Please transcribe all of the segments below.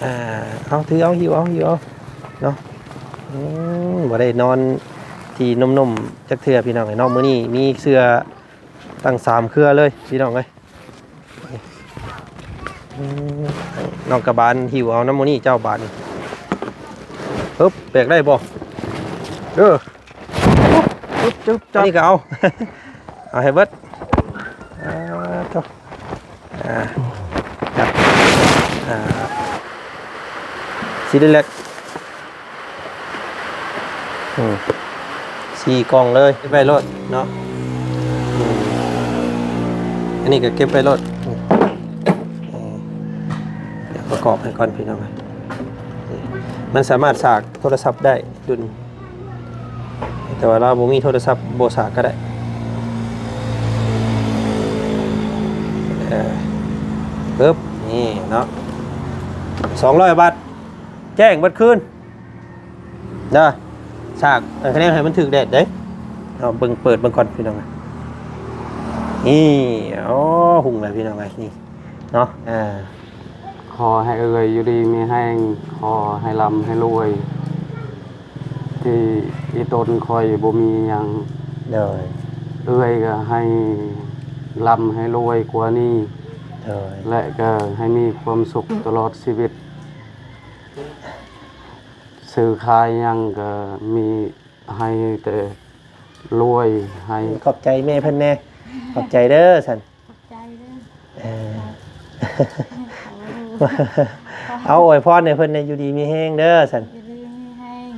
อ่าเอาถือเอาหิวเอาเนาะบ่ได้นอนที่นมๆจักเทื่อพี่น้องไอ้น้องมื้อนี้มีเสื้อตั้ง3เครือเลยพี่น้องเอ้ยน้องกระบาลหิวเอาน้ำมื้อนี้เจ้าบาทนี่ปึ๊บแบกได้บ่ปึ๊บจุ๊บจับนี่ก็เอา เอาให้เบิดจับสีเล็ก4กล่องเลยเก็บไปรถเนาะอันนี้ก็เก็บไปรถเดี๋ยวประกอบให้ก่อนพี่น้องมันสามารถสากโทรศัพท์ได้ดุนแต่ว่าเราบ่มีโทรศัพท์บ่สากก็ได้ปึ๊บนี่เนาะ200 บาทแจ้งบัดคืนนะฉากคะแนนให้มันถึกแดดเด้เอาเบิ่งเปิดเบิ่งก่อนพี่น้องนี่อ๋อหุ่งเลยพี่น้องไงนี่เนาะขอให้เอ่ยอยู่ดีมีแห้งขอให้ลำให้รวยที่อีตนคอยบ่มีอย่างเด้อเอ่ยก็ให้ลำให้รวยกว่านี้และก็ให้มีความสุขตลอดชีวิตซื้อขายยังก็มีให้แต่รวยให้ขอบใจแม่เพิ่นแน่ขอบใจเด้อสันขอบใจเด้อเอาอวยพรให้เพิ่นอยู่ดีมีแห้งเด้อสันอยู่ดีมีแห้ง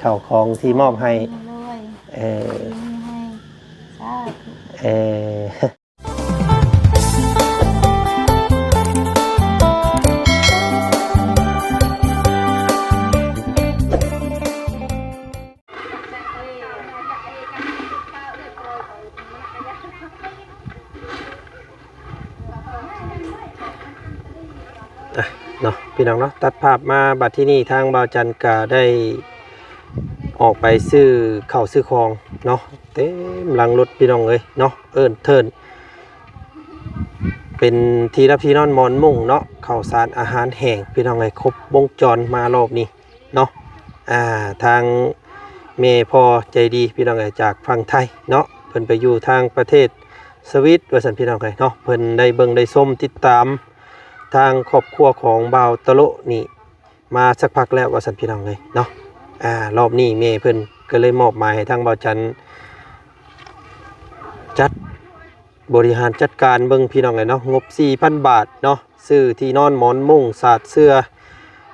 ข้าวของที่มอบให้รวยอยู่ดีมีแห้งสาธุเนาะพี่น้องเนาะตัดภาพมาบัดที่นี่ทางบ่าวจันก็ได้ออกไปซื้อข้าวซื้อของเนาะเต็มหลังรถพี่น้องเลยเนาะเทินเป็นทีรับที่นอนมอนมุ่งเนาะข้าวสารอาหารแห้งพี่น้องเลยครบวงจรมารอบนี้เนาะทางเมย์พอใจดีพี่น้องเลยจากฝั่งไทยเนาะเพิ่นไปอยู่ทางประเทศสวิตว่าซั่นพี่น้องเลยเนาะเพิ่นได้เบิ่งได้ส้มติดตามทางครอบครัวของบ่าวตะโลนี่มาสักพักแล้วว่าสันพี่น้องเลยเนาะรอบนี้เมย์เพิ่นก็เลยมอบหมายให้ทางบ่าวจันจัดบริหารจัดการเบิ่งพี่น้องเลยเนาะงบ 4,000 บาทเนาะซื้อที่นอนหมอนมุ้งสาดเสื้อ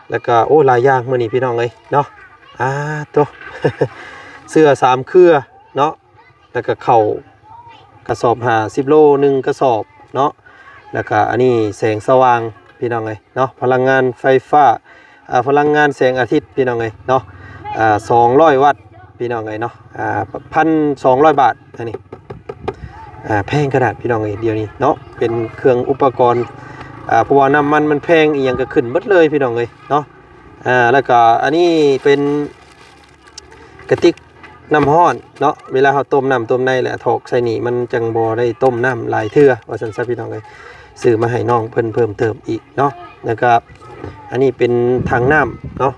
แล้วก็โอ้หลายอย่างมื้อนี้พี่น้องเลยเนาะตัว เสื้อ3เครือเนาะแล้วก็เข้ากระสอบ50 โล1กระสอบเนาะแล้วก็อันนี้แสงสว่างพี่น้องเลยเนาะพลังงานไฟฟ้าพลังงานแสงอาทิตย์พี่น้องเลยเนาะ200 วัตต์พี่น้องเลยเนาะ1,200 บาทอันนี้แพงขนาดพี่น้องเลยเดียวนี้เนาะเป็นเครื่องอุปกรณ์เพราะว่าน้ำมันแพงอีกอย่างก็ขึ้นหมดเลยพี่น้องเลยเนาะแล้วก็อันนี้เป็นกระติกน้ำร้อนเนาะเวลาเราต้มน้ำต้มในแหละถอกใส่นี่มันจังบ่ได้ต้มน้ำหลายเทื่อว่าซั่นซะพี่น้องเลยซื้อมาให้น้องเพิ่มเติมอีกเนาะนะครับอันนี้เป็นถังน้ำเนาะ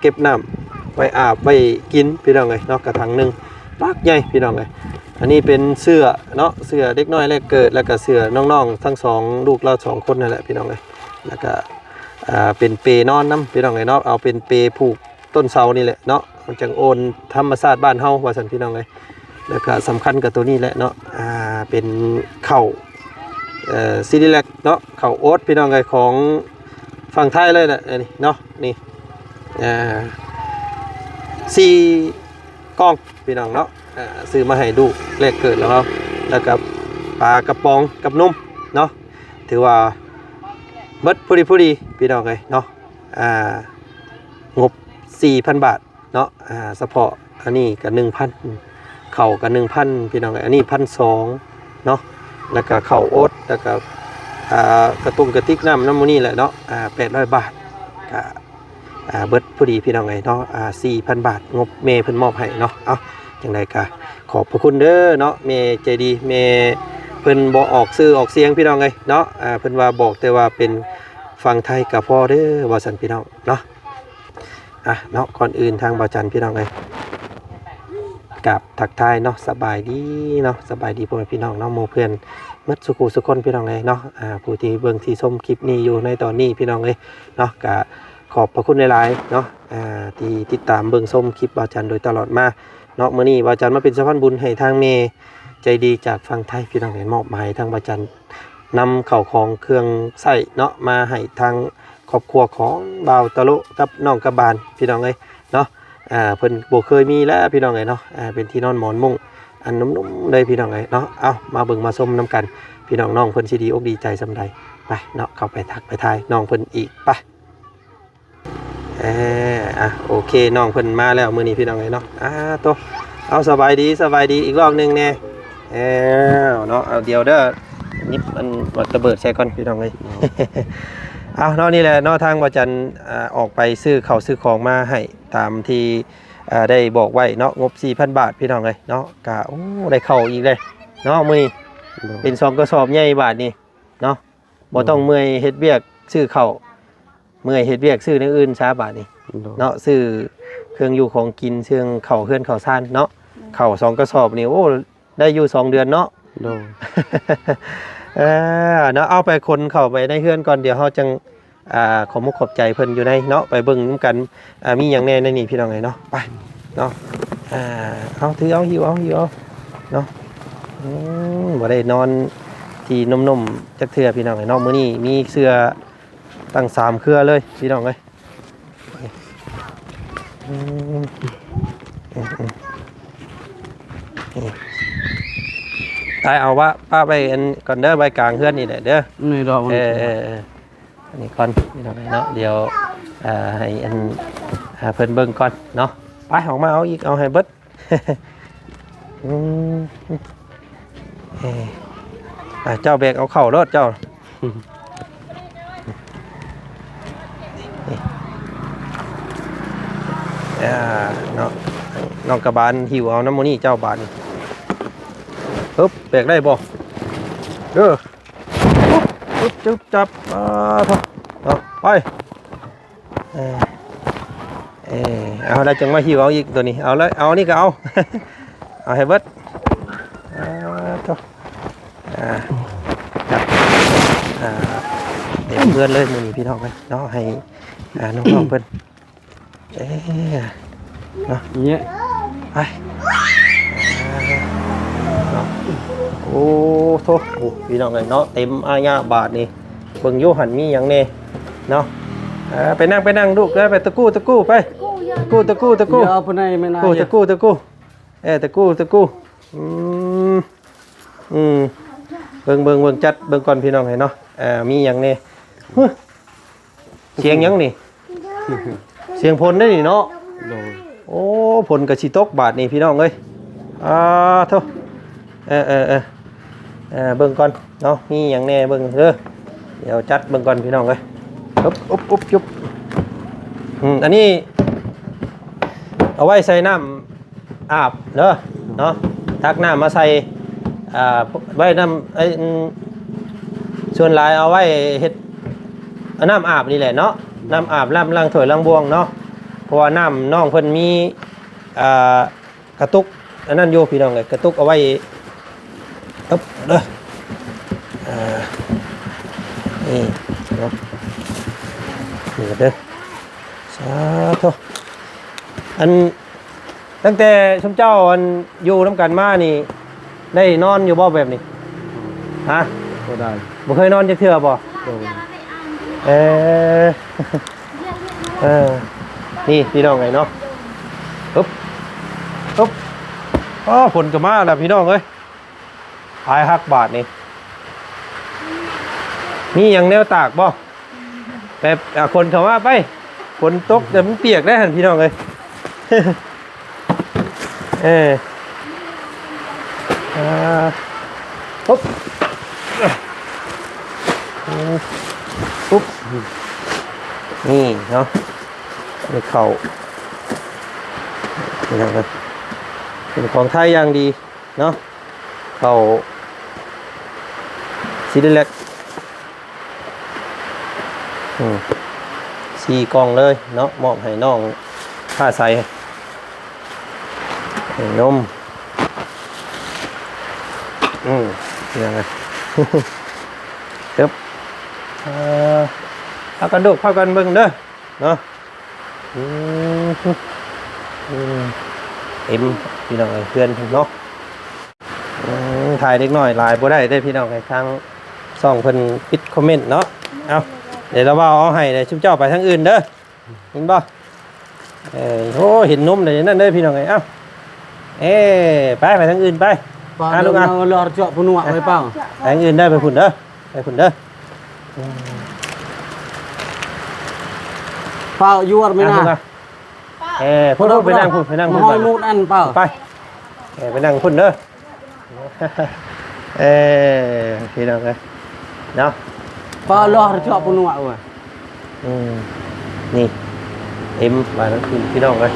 เก็บน้ำไว้อาบไว้กินพี่น้องเลยเนาะกระถางนึงปักใหญ่พี่น้องเลยอันนี้เป็นเสื้อเนาะเสื้อเด็กน้อยแรกเกิดแล้วก็เสื้อน้องๆทั้ง2ลูกเรา2คนนั่นแหละพี่น้องเลยแล้วก็เป็นเปนอนน้ำพี่น้องเลยเนาะเอาเป็นเปผูกต้นเสานี่แหละเนาะมันจังโอนธรรมชาติบ้านเฮาว่าซั่นพี่น้องเลยแล้วก็สำคัญกับตัวนี้แหละเนาะเป็นข้าวซีดีแลกเนาะข้าวโอ๊ตพี่น้องเลยของฝั่งไทยเลยแหละนี่เนาะนี่4 กล่องพี่น้องเนาะซื้อมาให้ดูแรกเกิดแล้วก็ปลากระป๋องกับนมเนาะถือว่าเบิดพอดีพี่น้องเลยเนาะงบ 4,000 บาทเนาะเฉพาะอันนี้ก็ 1,000 เข่าก็ 1,000 พี่น้องเลยอันนี้ 1,200 เนาะแล้วก็ข้าวโอ๊ตแล้วก็กระตุ้งกระติกน้ำมันนี่แหละเนาะ800 บาทก็เบิดพอดีพี่น้องเลยเนาะ4,000 บาทงบเมย์เพิ่นมอบให้เนาะเอาจังไดก็ขอบพระคุณเด้อเนาะเมย์ใจดีเมย์เพิ่นบ่ออกซื้อออกเสียงพี่น้องเลยเนาะเพิ่นว่าบอกแต่ว่าเป็น ฟังไทยกับพ่อเด้อว่าสันพี่น้องเนาะเนาะก่อนอื่นทางบ่าวจันพี่น้องเลยกับทักทายเนาะสบายดีเนาะสบายดีพ่อแม่พี่น้องเนาะหมู่เพื่อนมัดสุขุสุคนพี่น้องเลยเนาะผู้ที่เบิ่งที่ชมคลิปนี้อยู่ในตอนนี้พี่น้องเลยเนาะก็ขอบพระคุณหลายๆเนาะที่ติดตามเบิ่งชมคลิปบ่าวจันโดยตลอดมาเนาะมื้อนี้บ่าวจันมาเป็นสะพานบุญให้ทางเมใจดีจากฝั่งไทยพี่น้องเลยมอบหมายทางบ่าวจันนำเข้าของเครื่องใช้เนาะมาให้ทางครอบครัวของบ่าวตะลุกับน้องกระบาลพี่น้องเลยเนาะเพิ่นบ่เคยมีแล้วพี่น้องเลยเนาะเป็นที่นอนหมอนมุ้งอันนุ่มๆเลยพี่น้องเลยเนาะเอามาเบิ่งมาชมนํกันพี่น้องเพิ่นสิดีอกดีใจซำใดไปเนาะเข้าไปทักไปทายน้องเพิ่นอีกไปโอเคน้องเพิ่นมาแล้วมื้อนี้พี่น้องเลยเนาะโตเอาสบายดีอีกรอบนึงแน่เนาะเอาเดี๋ยวเด้อนิบมันระเบิดใส่ก่อนพี่น้องเลย เอาเนาะนี่แหละเนาะทางบ่าวจันออกไปซื้อข้าวซื้อของมาให้ตามที่ได้บอกไว้เนาะงบ 4,000 บาทพี่น้องเลยเนาะก็โอ้ได้เข้าอีกเลยเนาะมื้อนี้เป็น2กระสอบใหญ่บาทนี่เนาะบ่ต้องเมื่อยเฮ็ดเวียกซื้อข้าวเมื่อยเฮ็ดเวียกซื้ออย่างอื่นช้าบาทนี่เนาะซื้อเครื่องอยู่ของกินเชื่องข้าวเฮือนข้าวซ่านเนาะข้าว2กระสอบนี่โอ้ได้อยู่2 เดือนเนาะเนาะเอาไปคนเข้าไปในเฮือนก่อนเดี๋ยวเฮาจังขอมุกขอบใจเพิ่นอยู่ในเนาะไปเบิ่งนำกันมีหยังแน่ในนี่พี่น้องเอ้ยเนาะไปเนาะเอาถือเอาหิวเอาเนาะบ่ได้นอนที่นุ่มๆจักเทื่อพี่น้องเอ้ยเนาะมื้อนี้มีเสื้อตั้ง3เครือเลยพี่น้องเอ้ยได้เอาว่าป้าไปอันก่อนเด้อใบกลางเฮือนนี่แหละเด้อนี่ดอกอันนี้ก่อนนี่เนาะเดี๋ยวให้อันเพิ่นเบิ่งก่อนเนาะไปออกมาเอาอีกเอาให้เบิดเจ้าแบกเอาเข้ารถเจ้าเนาะน้องกระบาลหิวเอาน้ำมูนี่เจ้าบาลปึ๊บแบกได้บ่ปึ๊บจุ๊บจับไปเอาได้จังมาหิวเอาอีกตัวนี้เอาเลยเอานี่ก็เอา เอาให้เบิดเดี๋ยวเพื่อนเลยมือพี่น้องไปเนาะให้น้องเพื่อนเนาะเนี่ยไปโอ้โถพี่น้องเลยเนาะเต็มอาญาบาทนี่เบิ่งโยหันมีอย่างเน่เนาะไปนั่งลูกเลยไปตะกู้ไปตะกู้เอาไปไหนไม่น่าตะกู้ตะกู้เบิ่งจัดเบิ่งก่อนพี่น้องให้เนาะมีอย่างเน่เสียงยังนี่เสียงพลได้นี่เนาะโอ้พลกับชีตกบาทนี่พี่น้องเอ้ยโธ่เบิ่งก่อนเนาะมีอย่างแน่เบิ่งเดี๋ยวจัดเบิ่งก่อนพี่น้องเอ้ยอุ๊บจุ๊บอันนี้เอาไว้ใส่น้ำอาบเนาะตักน้ำมาใส่ไว้น้ำส่วนหลายเอาไว้เฮ็ดน้ำอาบนี่แหละเนาะน้ำอาบล้างถ้วยล้างบวงเนาะเพราะว่าน้ำน้องเพิ่นมีกระตุกอันนั้นโยพี่น้องเลยกระตุกเอาไว้นี่เนาะนี่เด้อสาธุอันตั้งแต่ชมเจ้าอันอยู่น้ำกันมานี่ได้นอนอยู่บ่แบบนี้ฮะก็ได้บ่เคยนอนจักเทื่อบ่นี่พี่น้องไงเนาะปึ๊บผลก็มาแล้วพี่น้องเอ้ยหายหักบาทนี่มีอย่างแนวตากบ่แบบคนเขาว่าไปฝนตกแต่มันเปียกได้หันพี่น้องเลยปุ๊บนี่เนาะนี่เข่านี่นะครับเป็นของไทยอย่างดีเนาะเข่าซีเล็ก 4กล่องเลยเนาะมอบให้น้องผ้าใสให้นมยังไง ตึ๊บเอากันดูเข้ากันเบิ่งเด้อเนาะเอ็มพี่น้องเพื่อนเนาะถ่ายเด็กน้อยลายบ่ได้ได้พี่น้องให้ทางซ่องเพิ่นปิดคอมเมนต์เนาะเอาเดี๋ยวเราเอาให้ได้ชุบเจ้าไปทางอื่นเด้อเห็นบ่โอ้เห็นนมเลยนั่นเด้อพี่น้องเอ้าไปทางอื่นไปลูกอ่ะ เราเจาะพุ่นวะไปเปล่า ไปทางอื่นได้ไปพุ่นเด้อไปพุ่นเด้อ เปล่ายวดไม่น่า พุ่นไปนั่งพุ่นไปนั่งพุ่น ห้อยมูดอันเปล่า ไปไปนั่งพุ่นเด้อพี่น้องเลยเนาะ เปล่าเราเจาะพุ่นวะเว้ย นี่เอ็มมาทั้งคืนพี่น้องเลย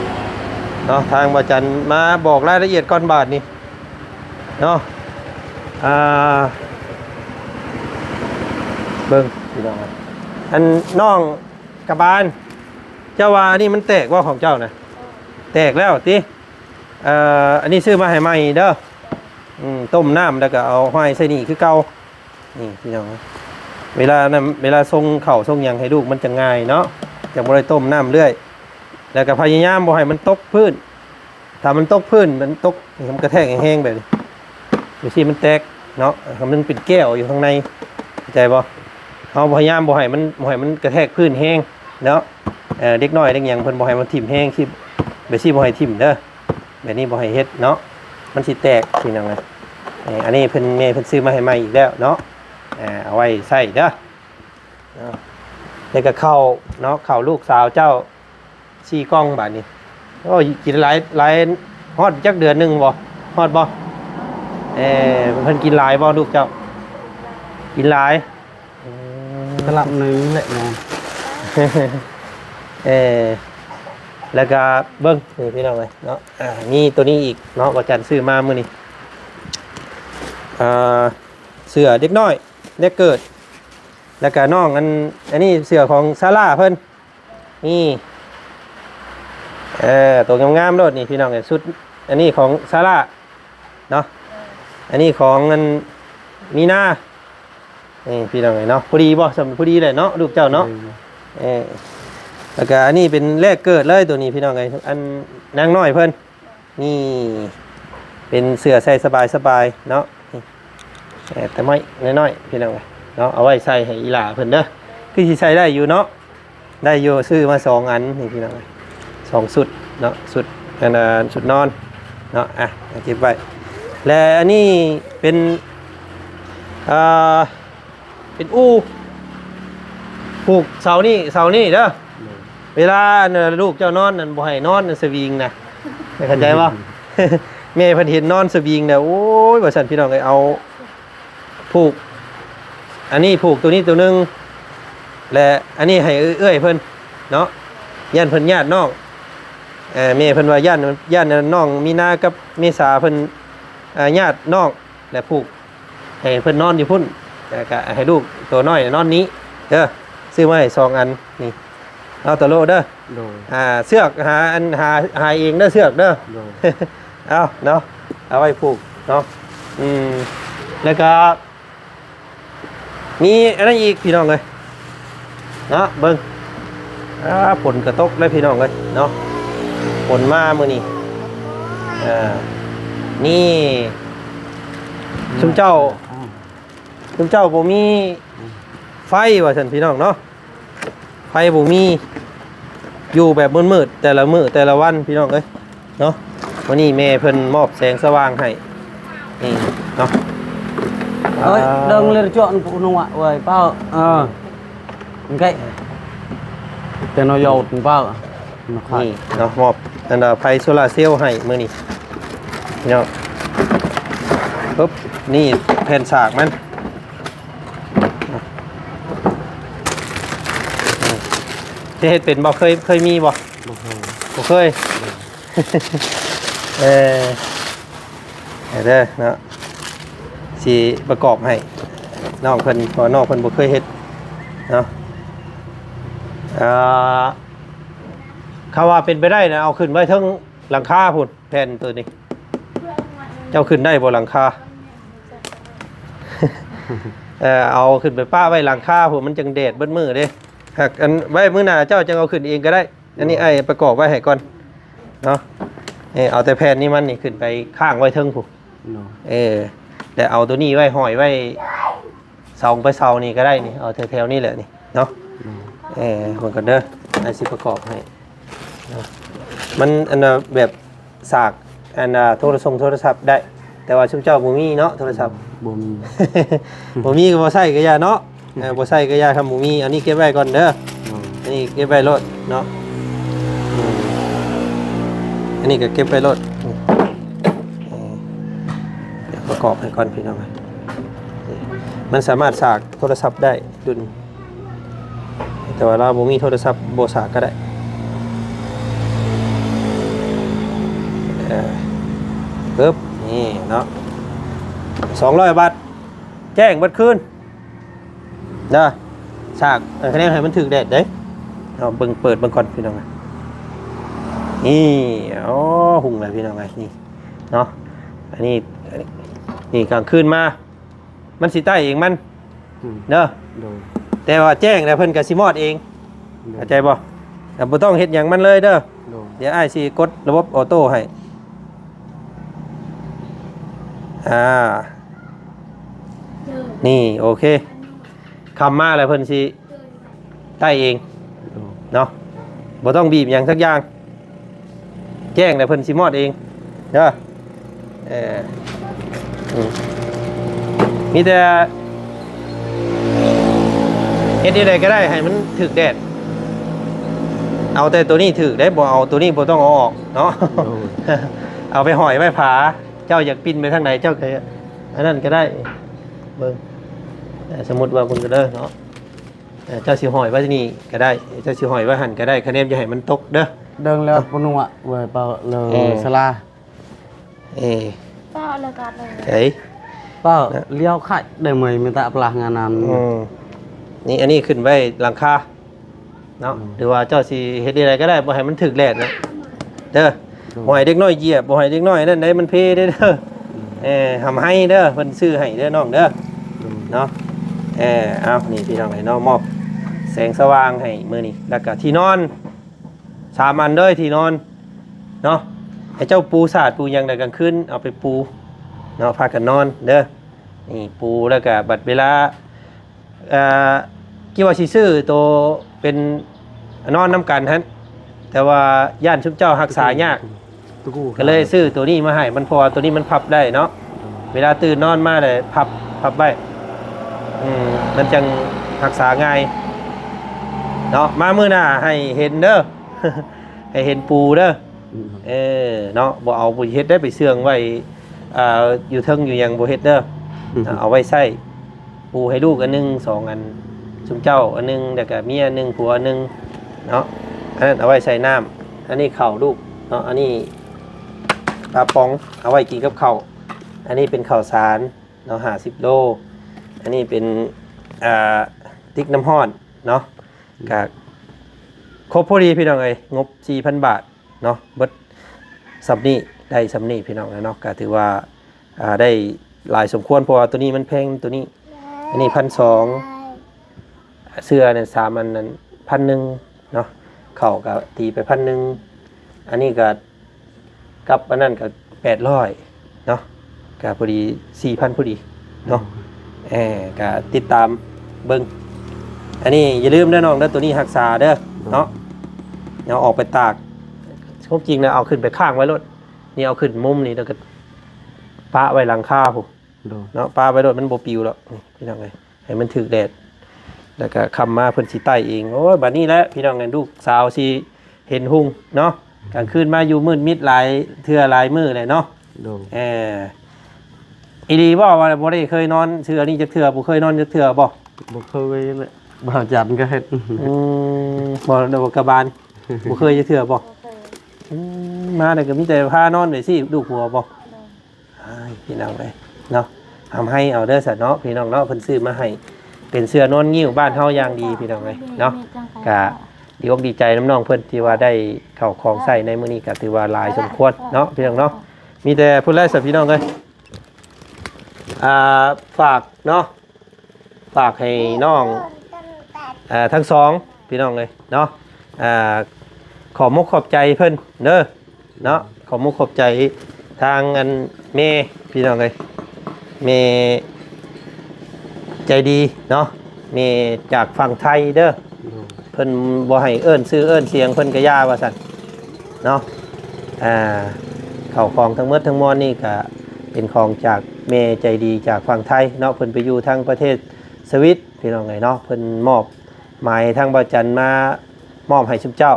เนาะทางบาจันมาบอกรายละเอียดก่อนบาทนี่เนาะเบิ้งพี่น้องเลยอันน้องกระบาลเจ้าว่านี่มันแตกว่าของเจ้านะแตกแล้วติอันนี้ซื้อมาให้ใหม่เด้อต้มน้ำแล้วก็เอาห้อยใส่นี่คือเก่านี่พี่น้องเวลาทรงเข่าทรงยังให้ลูกมันจะง่ายเนาะจะบ่ได้ต้มน้ำเรื่อยแล้วก็พยายามบ่ให้มันตกพื้นถ้ามันตกพื้นมันตกมันกระแทกแห้งๆแบบนี้ดูสิมันแตกเนาะมันเป็นแก้วอยู่ข้างในเข้าใจบ่เอาพยายามบ่ให้มันกระแทกพื้นแห้งเนาะเด็กน้อยเด็กหยังเพิ่นบ่ให้มันทิ่มแห้งที่แบบสิบ่ให้ทิ่มเด้อแบบนี้บ่ให้เฮ็ดเนาะมันสิแตกพี่น้องนะอันนี้เพิ่นแม่เพิ่นซื้อมาให้ใหม่อีกแล้วเนาะเอาไว้ใส่เด้อแล้วก็เข้าเนาะเข้าลูกสาวเจ้า4กล่องบาดนี้โอ้ยกินหลายฮอดจักเดือนนึงบ่ฮอดบ่เพิ่นกินหลายบ่ลูกเจ้ากินหลาย กระลับหนึ่งแหละนะ แล้วก็เบิ้งนี่พี่น้องเลยเนาะนี่ตัวนี้อีกเนาะว่าจันซื้อมามื้อนี้เสื้อเด็กน้อยเด็กเกิดแล้วก็น้องอันนี้เสื้อของซาร่าเพิ่นนี่ตัวงามๆโลดนี่พี่น้องชุดอันนี้ของซาร่าเนาะอันนี้ของมีนานี่พี่น้องเนาะพอดีบ่สำพอดีเลยเนาะลูกเจ้าเนาะแล้วก็อันนี้เป็นแรกเกิดเลยตัวนี้พี่น้องไงอันนางน้อยเพิ่นนี่เป็นเสื้อใส่สบายๆเนาะแต่ไม่น้อยๆพี่น้องไงเนาะเอาไว้ใส่ให้อีหล่าเพิ่นเด้อคือสิใส่ได้อยู่เนาะได้อยู่ซื้อมา2อันนี่พี่น้องไง2ชุดเนาะชุดชุดนอนเนาะเก็บไว้และอันนี้เป็นอู้ผูกเสานี่เด้อเวลาลูกเจ้านอนนั่นบ่ให้นอนสวิงนะเข้าใจป่ะ แม่เพิ่นเห็นนอนสวิงเนี่ยโอ้ยว่าซั่นพี่น้องเอาผูกอันนี้ผูกตัวนี้ตัวนึงและอันนี้ให้เอื้อยเพิ่นเนาะย่านเพิ่นญาติน้องแม่เพิ่นว่าญาติน้องมีนากับเมษาเพิ่นญาติน้องและผูกให้เพิ่นนอนอยู่พุ่นแล้วก็ให้ลูกตัวน้อยนอนนี้เด้อซื้อมาให้2อันนี่เอาตัวโลเด้อเสือกหาเองเด้อเสือกเด้อเอาเนาะเอาไว้ผูกเนาะแล้วก็มีอะไรอีกพี่น้องเลยเนาะเบิ่งฝนกระตกเลยพี่น้องเลยเนาะฝนมามื้อนี้นี่ชุมเจ้าบ่มีไฟว่าซั่นพี่น้องเนาะไฟบ่มีอยู่แบบมืดๆแต่ละวันพี่น้องเอ้ยเนาะวันนี้แม่เพิ่นมอบแสงสว่างให้นี่เนาะเดินเลยเจาะพุ่นวะเว้ยเปล่ามันใกล้แต่เราโยนเปล่านี่เนาะมอบไฟโซลาร์เซลล์ให้มื้อนี้เนาะปุ๊บนี่แผ่นฉากมันจะเฮ็ดเป็นบ่เคยมีบ่เคยเด้อเนาะสิประกอบให้น้องเพิ่นบ่เคยเฮ็ดเนาะ เอ่อเขาว่าเป็นไปได้นะเอาขึ้นไว้ทั้งหลังคาพุ่นแผ่นตัวนี้เจ้าขึ้นได้บ่หลังคา เอาขึ้นไปป้าไว้หลังคาพุ่นมันจังแดดเบิดมือเด้หากอันไว้มื้อหน้าเจ้าจังเอาขึ้นเองก็ได้อันนี้ไอ้ประกอบไว้ให้ก่อนเนาะเอาแต่แผ่นนี้มันนี่ขึ้นไปข้างไว้เทิงพุ่นแต่เอาตัวนี้ไว้ห้อยไว้เสาไปเสานี่ก็ได้นี่เอาแถวๆนี่แหละนี่เนาะมันก็เด้อไอ้สิประกอบให้มันอันแบบสากอันโทรศัพท์ได้แต่ว่าชุมเจ้าบ่มีเนาะโทรศัพท์บ่มี บ่มีก็บ่ใช้ก็อย่าเนาะบ่ใช้ก็อย่าทำบ่มีอันนี้เก็บไว้ก่อนเด้ออันนี้เก็บไว้โลดเนาะอันนี้ก็เก็บไว้โลดเดี๋ยวประกอบให้ก่อนพี่น้องมันสามารถสากโทรศัพท์ได้ดุลแต่ว่าเราบ่มีโทรศัพท์บ่สากก็ได้ปึ๊บนี่เนาะ200 บาทแจ้งบัดคืนนะฉากคะแนนให้มันถึกแดดเด้เอาเบิ่งเปิดเบิ่งก่อนพี่น้องนี่อ๋อหุ่งเลยพี่น้องนี่เนาะอันนี้นี่กลางคืนมามันสิใต้เองมันเด้อแต่ว่าแจ้งแล้วเพิ่นก็สิมอดเองเข้าใจบ่บ่ต้องเฮ็ดหยังมันเลยเด้อเดี๋ยวอ้ายสิกดระบบออโต้ให้นี่โอเคคำมาแล้วเพิ่นสิใต้เองเนาะบ่ต้องบีบอย่างสักอย่างแจ้งแล้วเพิ่นสิมอดเองเด้อมีแต่เฮ็ดได้ก็ได้ให้มันถึกแดดเอาแต่ตัวนี้ถึกได้บ่เอาตัวนี้บ่ต้องเอาออกเนาะ เอาไปห่อยไว้ผาเจ้าอยากปิ้นไปทางไหนเจ้าก็อันนั้นก็ได้เบิ่งสมมุติว่าเบิ่งก็เด้อเนาะเจ้าสิห่อยไว้ที่นี่ก็ได้เจ้าสิห่อยไว้หั่นก็ได้คะแนนอย่าให้มันตกเด้อเดินแล้วปนุอะเว้ยเปล่าเลยสลาเปล่าเลยกันเลยไอ้เปล่าเลี้ยวไข่ได้มื้อมีแต่ปลางานนั้นนี่อันนี้ขึ้นไว้หลังคาเนาะหรือว่าเจ้าสิเฮ็ดอะไรก็ได้บ่ให้มันถึกแดดนะเด้อบ่ให้เด็กน้อยเหยียบบ่ให้เด็กน้อยนั่นได้มันเพเด้อทำให้เด้อเพิ่นซื้อให้เด้อน้องเด้อเนาะเอานี่พี่น้องให้น้องมอบแสงสว่างให้มื้อนี้แล้วก็ที่นอน3อันเด้อที่นอนเนาะให้เจ้าปูสาดปูหยังได้กลางคืนเอาไปปูเนาะพากันนอนเด้อนี่ปูแล้วก็บัดเวลากี่ว่าสิซื้อตัวเป็นนอนน้ำกันฮะแต่ว่าย่านชุบเจ้ารักษายากก็เลยซื้อตัวนี้มาให้มันพอตัวนี้มันพับได้เนาะเวลาตื่นนอนมาเลยพับไว้มันจังรักษาง่ายเนาะมามื้อหน้าให้เห็นเด้อ ให้เห็นปูเด้อเนาะบ่เอาไปเฮ็ดได้ไปเสื่องไว้อยู่เทิงอยู่ยังบ่เฮ็ดเด้อเอาไว้ใส่ปูให้ลูกอันนึง2อันชุมเจ้าอันนึงแล้วก็เมียอันนึงผัวอันนึงเนาะอันนั้นเอาไว้ใส่น้ำอันนี้ข้าวลูกเนาะอันนี้ปลาป๋องเอาไว้กินกับข้าวอันนี้เป็นข้าวสารเนาะ50 โลอันนี้เป็นติ๊กน้ำห้อนเนาะก็ครบพอดีพี่น้องเอ้ยงบ 4,000 บาทเนาะเบิดสำนี้ได้สำนี้พี่น้องเนาะก็ถือว่าได้หลายสมควรเพราะว่าตัวนี้มันแพงตัวนี้อันนี้1,200เสื้อเนี่ย3อันนั้น1,100เนาะเข่าก็ตีไป1,100อันนี้ก็กับอันนั้นก็800เนาะก็พอดี 4,000 พอดีเนาะก็ติดตามเบิ่งอันนี้อย่าลืมเด้อน้องเด้อตัวนี้รักษาเด้อเนาะเอาออกไปตากความจริงนะเอาขึ้นไปข้างไว้รถนี่เอาขึ้นมุมนี่แล้วก็ปะไว้หลังคาผมเนาะปะไว้รถมันบ่ปิวหรอกพี่น้องเอ้ยให้มันถึกแดดแล้วก็คำมาเพิ่นสิใต้เองโอ้ยบัดนี้แหละพี่น้องเอ้ยลูกสาวสิเห็นหุ่งเนาะกลางคืนมาอยู่มืดมิดหลายเทื่อหลายมื้อเลยเนาะอีดีบ่ว่าบ่ได้เคยนอนเทื่อนี้จักเทื่อบ่เคยนอนจักเทื่อบ่เคยเลยบ่าวจันก็เฮ็ดบ่ดอกกระบาลบ่เคยจักเทื่อบ่มาได้ก็มีแต่พานอนได้สิลูกหัวบ่พี่น้องเอ้ยเนาะทำให้เอาเด้อซะเนาะพี่น้องเนาะเพิ่นซื้อมาให้เป็นเสื้อนอนงิ้วบ้านเฮาอย่างดีพี่น้องเอ้ยเนาะก็ ดีอกดีใจน้ำน้องเพิ่นที่ว่าได้เข้าของใส่ในมื้อนี้ก็ถือว่าหลายสมควรเนาะพี่น้องเนาะมีแต่พูดแรกสับพี่น้องเลยฝากเนาะฝากให้น้องทั้งสองพี่น้องเลยเนาะขอมุกขอบใจเพิ่นเด้อเนาะขอมุกขอบใจทางอันเมพี่น้องเลยเมใจดีเนาะเมจากฝั่งไทยเด้อเพิ่นบ่ให้เอิ้นซื้อเอิ้นเสียงเพิ่นก็ย่าว่าซั่นเนาะเข้าของทั้งหมดทั้งมวลนี่ก็เป็นของจากเมใจดีจากฝั่งไทยเนาะเพิ่นไปอยู่ทางประเทศสวิตพี่น้องไงเนาะเพิ่นมอบหมายทางบ่จันมามอบให้ชุบเจ้า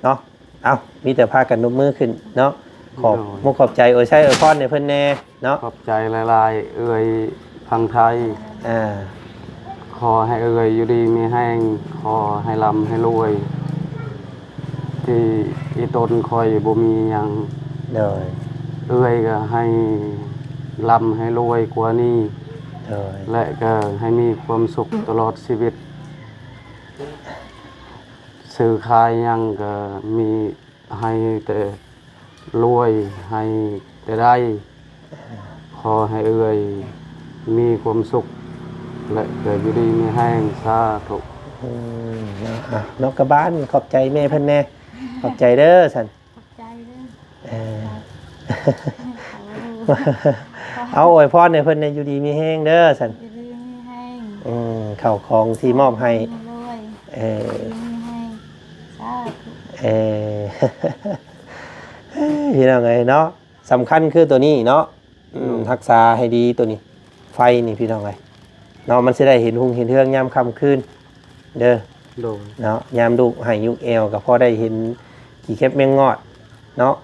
เนาะเอามีแต่พากันนบมือขึ้นเนาะขอบมุกขอบใจโอ้ยใช่พรในเพิ่นแน่เนาะขอบใจหลายๆเอ่ยพังไทยขอให้เอ่ยอยู่ดีมีแห้งขอให้ร่ำให้รวยที่อีตนคอยบ่มีหยังเลยเอ่ยก็ให้ร่ำให้รวยกว่านี้และก็ให้มีความสุขตลอดชีวิตซื้อขายยังก็มีให้แต่รวยให้แต่ได้ขอให้เอ่ยมีความสุขและเกิดอยู่ดีมีแห้งสาธุนกกระบ้านขอบใจแม่เพิ่นแน่ขอบใจเด้อสันขอบใจเด้อเอาอวยพรในเพิ่นในอยู่ดีมีแห้งเด้อสันอยู่ดีมีแห้งเข้าของที่มอบให้รวยมีแห้งสาธุพี่น้องไงเนาะสำคัญคือตัวนี้เนาะรักษาให้ดีตัวนี้ไฟนี่พี่น้องไงเนาะมันจะได้เห็นหุงเห็นเทืองยามค่ำคืนเด้อเนาะยามดูให้ยุกเอวก็พอได้เห็นขี่แคบแมงงอดเนาะ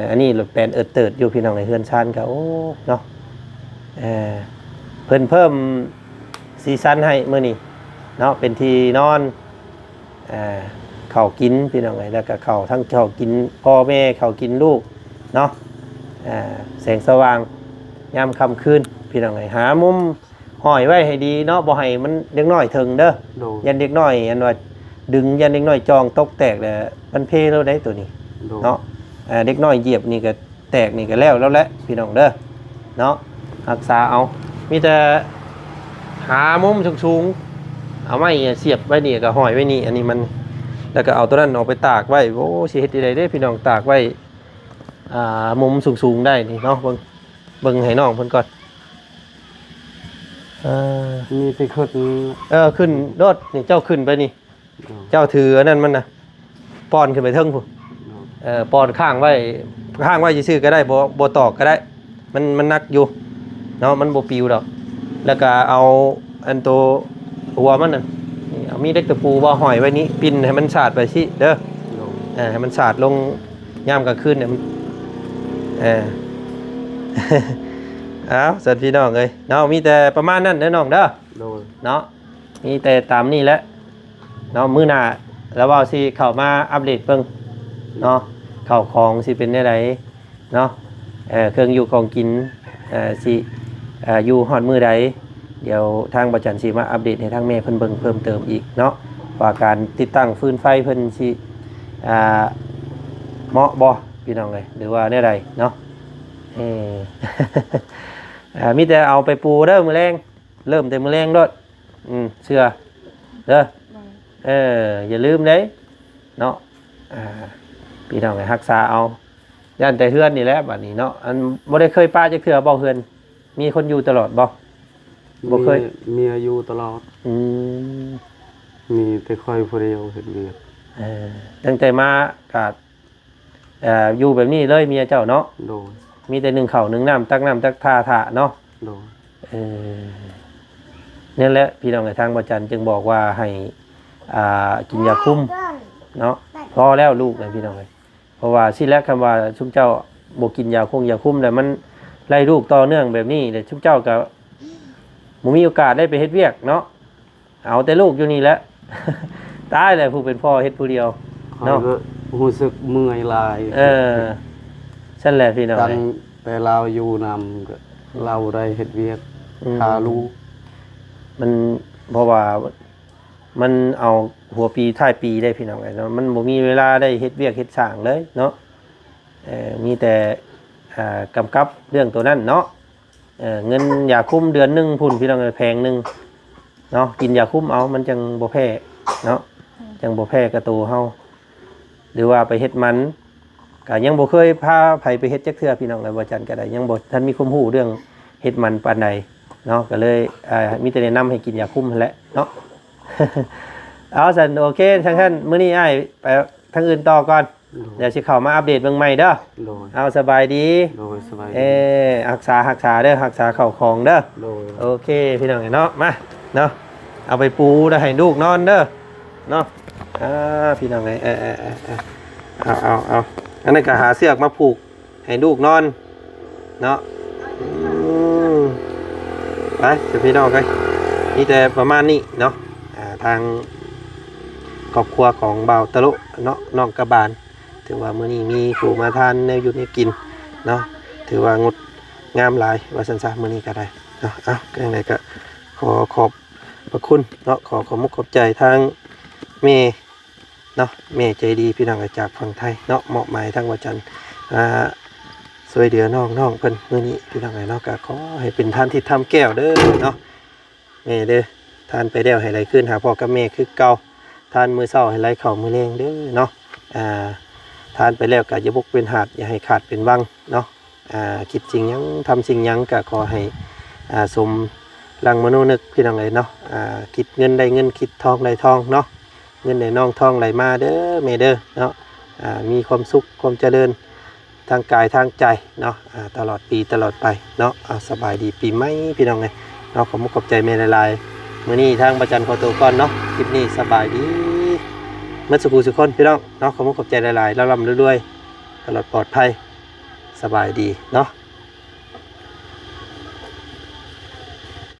อันนี้รถแปลนเติดอยู่พี่น้องในเฮือนชานก็โอ้เนาะเพิ่มซีซั่นให้มื้อนี้เนาะเป็นที่นอนข้าวกินพี่น้องไงแล้วก็ข้าวทั้งข้าวกินพ่อแม่ข้าวกินลูกเนาะแสงสว่างยามค่ำคืนพี่น้องไงหามุมห้อยไว้ให้ดีเนาะบ่ให้มันเด็กน้อยถึงเด้อยันเด็กน้อยอันว่าดึงยันเด็กน้อยจองตกแตกแล้วมันเพแล้วได้ตัวนี้เนาะเด็กน้อยเหยียบนี่ก็แตกนี่ก็แล้วแหละพี่น้องเด้อเนาะรักษาเอามีแต่หามุมสูงๆเอาไม้เสียบไว้นี่ก็ห้อยไว้นี่อันนี้มันแล้วก็เอาตัวนั้นออกไปตากไว้โอ้สิเฮ็ดได้เด้พี่น้องตากไว้มุมสูงๆได้นี่เนาะเบิ่งให้น้องเพิ่นก่อนมีไปขึ้นขึ้นรถนี่เจ้าขึ้นไปนี่เจ้าถืออันนั้นมันนะป้อนขึ้นไปเทิงพุ่นป้อนข้างไว้ซื่อๆก็ได้บ่ตอกก็ได้มันนักอยู่เนาะมันบ่ปิวดอกแล้วก็เอาอันตัวหัวมันน่ะนี่เอามีเล็กตะปูบ่ห้อยไว้นี้ปิ้นให้มันสาดไปสิเด้อให้มันสาดลงยามกลางคืนเนี่ยมันเอาสัตว์พี่น้องเลยเนาะมีแต่ประมาณนั้นเด้อน้องเด้อเนาะมีแต่ตามนี่แหละเนาะมื้อหน้าแล้วว่าสิเข้ามาอัปเดตเบิ่งเนาะเข้าของสิเป็นได้ไดเนาะเครื่องอยู่ของกินสิอยู่ฮอดมื้อใดเดี๋ยวทางประจันสิมาอัปเดตให้ทางแม่เพิ่นเบิ่งเพิ่มเติมอีกเนาะว่าการติดตั้งฟืนไฟเพิ่นสิเหมาะบ่พี่น้องเลยหรือว่าได้ใดเนาะมีแต่เอาไปปูเด้อมื้อแรงเริ่มแต่มื้อแรงโลดเชื่อเด้ออย่าลืมเด้เนาะพี่น้องให้รักษาเอาย่านแต่เฮือนนี่แหละบัดนี้เนาะอันบ่ได้เคยป้าจักเทื่อบ่เฮือนมีคนอยู่ตลอดบ่เคยมีอายุตลอดมีแต่ค่อยผู้เดียวเฮ็ดเวียกตั้งแต่มาก็อยู่แบบนี้เลยเมียเจ้าเนาะโดยมีแต่1ข้าว1น้ำตักน้ำตักท่าเนาะโดยนั่นแหละพี่น้องในทางบ่จันจึงบอกว่าให้กินยาคุมเนาะพอแล้วลูกนะพี่น้องเลยเพราะว่าสิแล้วคำว่าชุบเจ้าบ่กินยาคุมแต่มันไล่ลูกต่อเนื่องแบบนี้แต่ชุบเจ้าก็บ่มีโอกาสได้ไปเฮ็ดเวียกเนาะเอาแต่ลูกอยู่นี่แหละตายเลยผู้เป็นพ่อเฮ็ดผู้เดียวเนาะรู้สึกเมื่อยหลายนั่นแหละพี่น้องแต่เราอยู่นำก็เราได้เฮ็ดเวียกพาลูกมันเพราะว่ามันเอา หัวปีท้ายปีได้พี่น้องเนาะมันบ่มีเวลาได้เฮ็ดเวียกเฮ็ดสร้างเลยเนาะมีแต่กำกับเรื่องตัวนั้นเนาะเงินยาคุมเดือนหนึงพุ่นพี่น้องแพงหนึงเนาะกินยาคุมเอามันจังบ่แพ้เนาะจังบ่แพ้กระตูเฮาหรือว่าไปเฮ็ดมันก็ยังบ่เคยพาไผไปเฮ็ดจักเทื่อพี่น้องเลยบ่จันก็ได้ยังบ่ทันมีความรู้เรื่องเฮ็ดมันปานใดเนาะก็เลยมีแต่แนะนำให้กินยาคุมนั่นแหละเนาะ เอาสันโอเคทั้งท่านมื้อนี้อ้ายไปทางอื่นต่อก่อนเดี๋ยวสิเข้ามาอัปเดตเบิ่งใหม่เด้อ โดย เอาสบายดี โดยสบาย รักษาเด้อรักษาเข้าของเด้อ โดย โอเคพี่น้องเนาะมาเนาะเอาไปปูแล้วให้ลูกนอนเด้อเนาะพี่น้องเอาอันนั้นก็หาเสือกมาผูกให้ลูกนอนเนาะไปเดี๋ยวพี่น้องกันนี่แต่ประมาณนี้เนาะทางครอบครัวของบ่าวตะลุเนาะน้องกระบาลถือว่ามื้อนี้มีผู้มาทานแนวอยู่ในกินเนาะถือว่างดงามหลายว่าซั่นซะมื้อนี้ก็ได้เนาะอย่างไรก็ขอบพระคุณเนาะขอมุกขอบใจทางแม่เนาะแม่ใจดีพี่น้องจากฝั่งไทยเนาะเหมาะหมายทางวัดจันทร์สวยเดือน้องเพิ่นมื้อนี้พี่น้องเนาะก็ขอให้เป็นท่านที่ทำแก้วเด้อเนาะแม่เด้อทานไปแล้วให้ไหลขึ้นหาพ่อกับแม่คือเก่าทานมื้อเช้าให้ไหลเข้ามื้อแลงเด้อเนาะทานไปแล้วก็อย่าบกเป็นหาดอย่าให้ขาดเป็นวังเนาะคิดสิ่งหยังทำสิ่งหยังก็ขอให้สมลังมโนนึกพี่น้องเลยเนาะคิดเงินได้เงินคิดทองได้ทองเนาะเงินได้น้องทองไหลมาเด้อแม่เด้อเนาะมีความสุขความเจริญทางกายทางใจเนาะตลอดปีตลอดไปเนาะสบายดีปีใหม่พี่น้องเลยเนาะขอบใจแม่หลายๆมื้อนี้ทางประจันขอตัวก่อนเนาะคลิปนี้สบายดีเมื่อสักครู่สุกคนพี่น้องเนาะขอบใจหลายๆแล้วร่ำรวยๆตลอดปลอดภัยสบายดีเนาะ